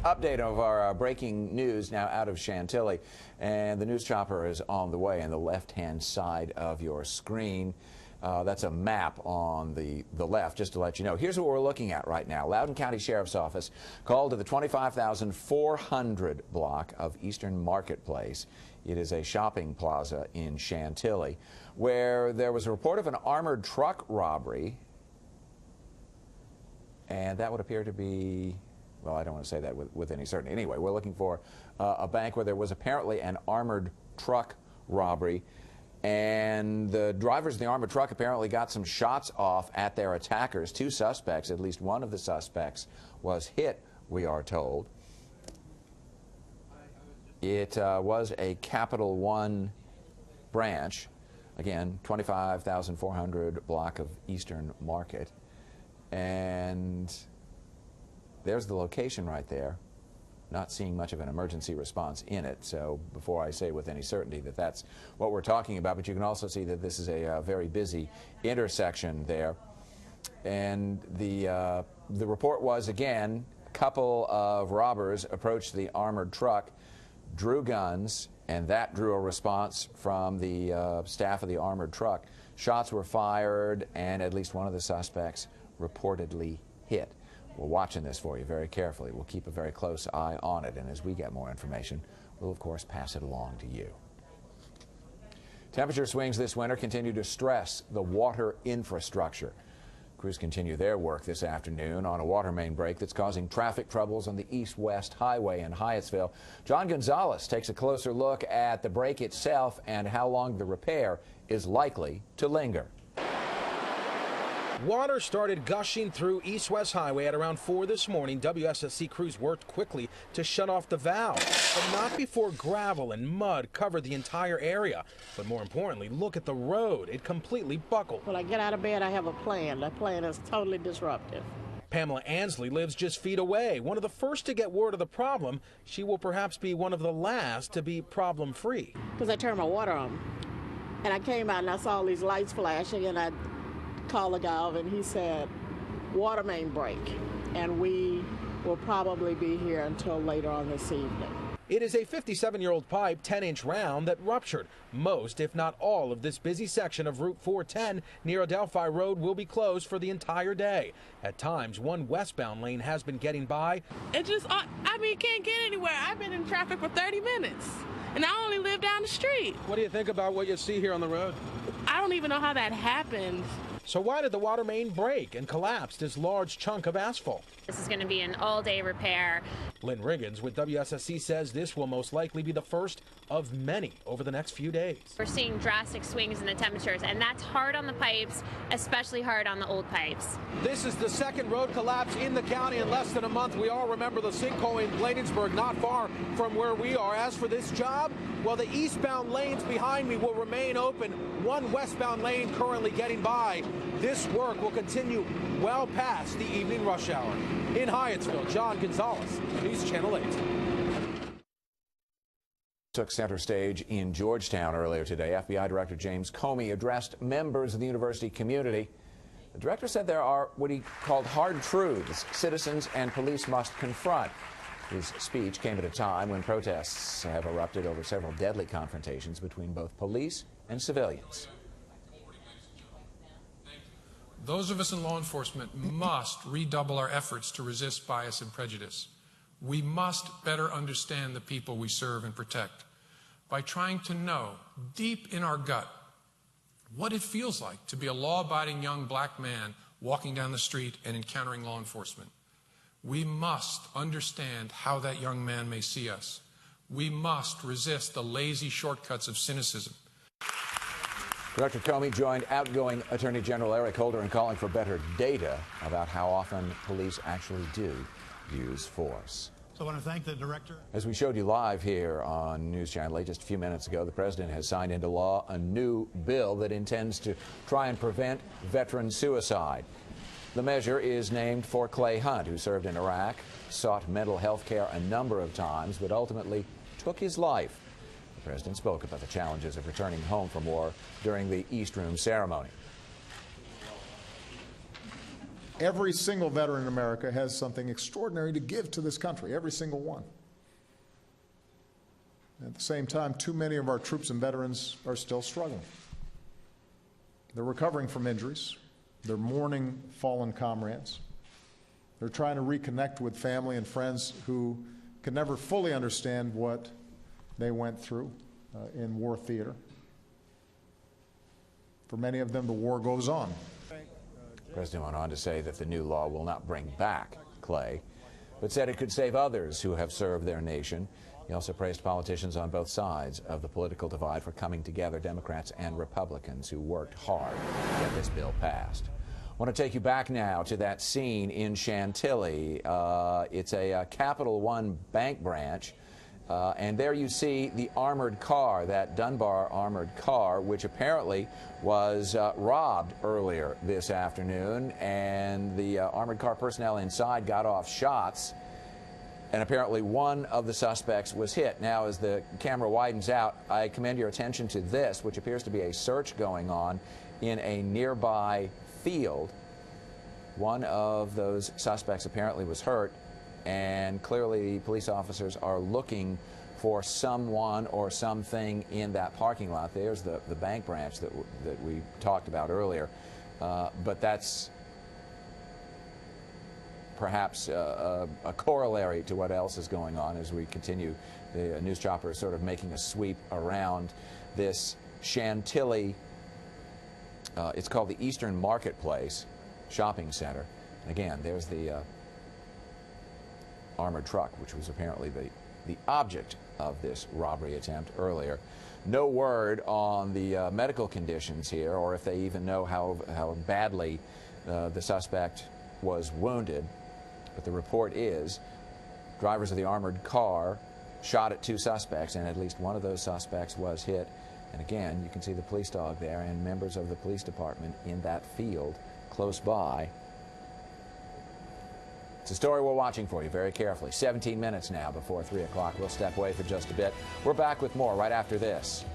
update of our breaking news now out of Chantilly, and the news chopper is on the way on the left-hand side of your screen. That's a map on the left, just to let you know. Here's what we're looking at right now. Loudoun County Sheriff's Office called to the 25,400 block of Eastern Marketplace. It is a shopping plaza in Chantilly where there was a report of an armored truck robbery, and that would appear to be, well, I don't want to say that with any certainty. Anyway, we're looking for a bank where there was apparently an armored truck robbery, and the drivers of the armored truck apparently got some shots off at their attackers. Two suspects, at least one of the suspects, was hit, we are told. It was a Capital One branch, again, 25,400 block of Eastern Market. And there's the location right there. Not seeing much of an emergency response in it, so before I say with any certainty that that's what we're talking about, but you can also see that this is a very busy intersection there. And the report was, again, a couple of robbers approached the armored truck, drew guns, and that drew a response from the staff of the armored truck. Shots were fired, and at least one of the suspects reportedly hit. We're watching this for you very carefully. We'll keep a very close eye on it, and as we get more information, we'll of course pass it along to you. Temperature swings this winter continue to stress the water infrastructure. Crews continue their work this afternoon on a water main break that's causing traffic troubles on the east-west highway in Hyattsville. John Gonzalez takes a closer look at the break itself and how long the repair is likely to linger. Water started gushing through East-West Highway at around 4 this morning. WSSC crews worked quickly to shut off the valve, but not before gravel and mud covered the entire area. But more importantly, look at the road. It completely buckled. When I get out of bed, I have a plan. That plan is totally disruptive. Pamela Ansley lives just feet away. One of the first to get word of the problem, she will perhaps be one of the last to be problem-free. Because I turned my water on, and I came out and I saw all these lights flashing, and I called the guy and he said, water main break, and we will probably be here until later on this evening. It is a 57-year-old pipe, 10-inch round, that ruptured. Most, if not all, of this busy section of Route 410 near Adelphi Road will be closed for the entire day. At times, one westbound lane has been getting by. It just, I mean, can't get anywhere. I've been in traffic for 30 minutes, and I only live down the street. What do you think about what you see here on the road? I don't even know how that happened. So why did the water main break and collapse this large chunk of asphalt? This is going to be an all-day repair. Lynn Riggins with WSSC says this will most likely be the first of many over the next few days. We're seeing drastic swings in the temperatures, and that's hard on the pipes, especially hard on the old pipes. This is the second road collapse in the county in less than a month. We all remember the sinkhole in Bladensburg, not far from where we are. As for this job, well, the eastbound lanes behind me will remain open. One westbound lane currently getting by. This work will continue well past the evening rush hour. In Hyattsville, John Gonzalez, News Channel 8. Took center stage in Georgetown earlier today. FBI Director James Comey addressed members of the university community. The director said there are what he called hard truths citizens and police must confront. His speech came at a time when protests have erupted over several deadly confrontations between both police and civilians. Those of us in law enforcement must redouble our efforts to resist bias and prejudice. We must better understand the people we serve and protect by trying to know deep in our gut what it feels like to be a law-abiding young black man walking down the street and encountering law enforcement. We must understand how that young man may see us. We must resist the lazy shortcuts of cynicism. Director Comey joined outgoing Attorney General Eric Holder in calling for better data about how often police actually do use force. So I want to thank the director. As we showed you live here on News Channel 8 just a few minutes ago, the president has signed into law a new bill that intends to try and prevent veteran suicide. The measure is named for Clay Hunt, who served in Iraq, sought mental health care a number of times, but ultimately took his life. The president spoke about the challenges of returning home from war during the East Room ceremony. Every single veteran in America has something extraordinary to give to this country, every single one. At the same time, too many of our troops and veterans are still struggling. They're recovering from injuries. They're mourning fallen comrades. They're trying to reconnect with family and friends who can never fully understand what they went through in war theater. For many of them, the war goes on. The President went on to say that the new law will not bring back Clay, but said it could save others who have served their nation. He also praised politicians on both sides of the political divide for coming together, Democrats and Republicans who worked hard to get this bill passed. I want to take you back now to that scene in Chantilly. It's a Capital One bank branch, and there you see the armored car, that Dunbar armored car, which apparently was robbed earlier this afternoon, and the armored car personnel inside got off shots, and apparently one of the suspects was hit. Now, as the camera widens out, I commend your attention to this, which appears to be a search going on in a nearby field. One of those suspects apparently was hurt, and clearly police officers are looking for someone or something in that parking lot. There's the bank branch that we talked about earlier, but that's perhaps a corollary to what else is going on as we continue. The news chopper is sort of making a sweep around this Chantilly. It's called the Eastern Marketplace Shopping Center. And again, there's the armored truck, which was apparently the object of this robbery attempt earlier. No word on the medical conditions here, or if they even know how badly the suspect was wounded. But the report is drivers of the armored car shot at two suspects, and at least one of those suspects was hit. And again, you can see the police dog there and members of the police department in that field close by. It's a story we're watching for you very carefully. 17 minutes now before 3 o'clock. We'll step away for just a bit. We're back with more right after this.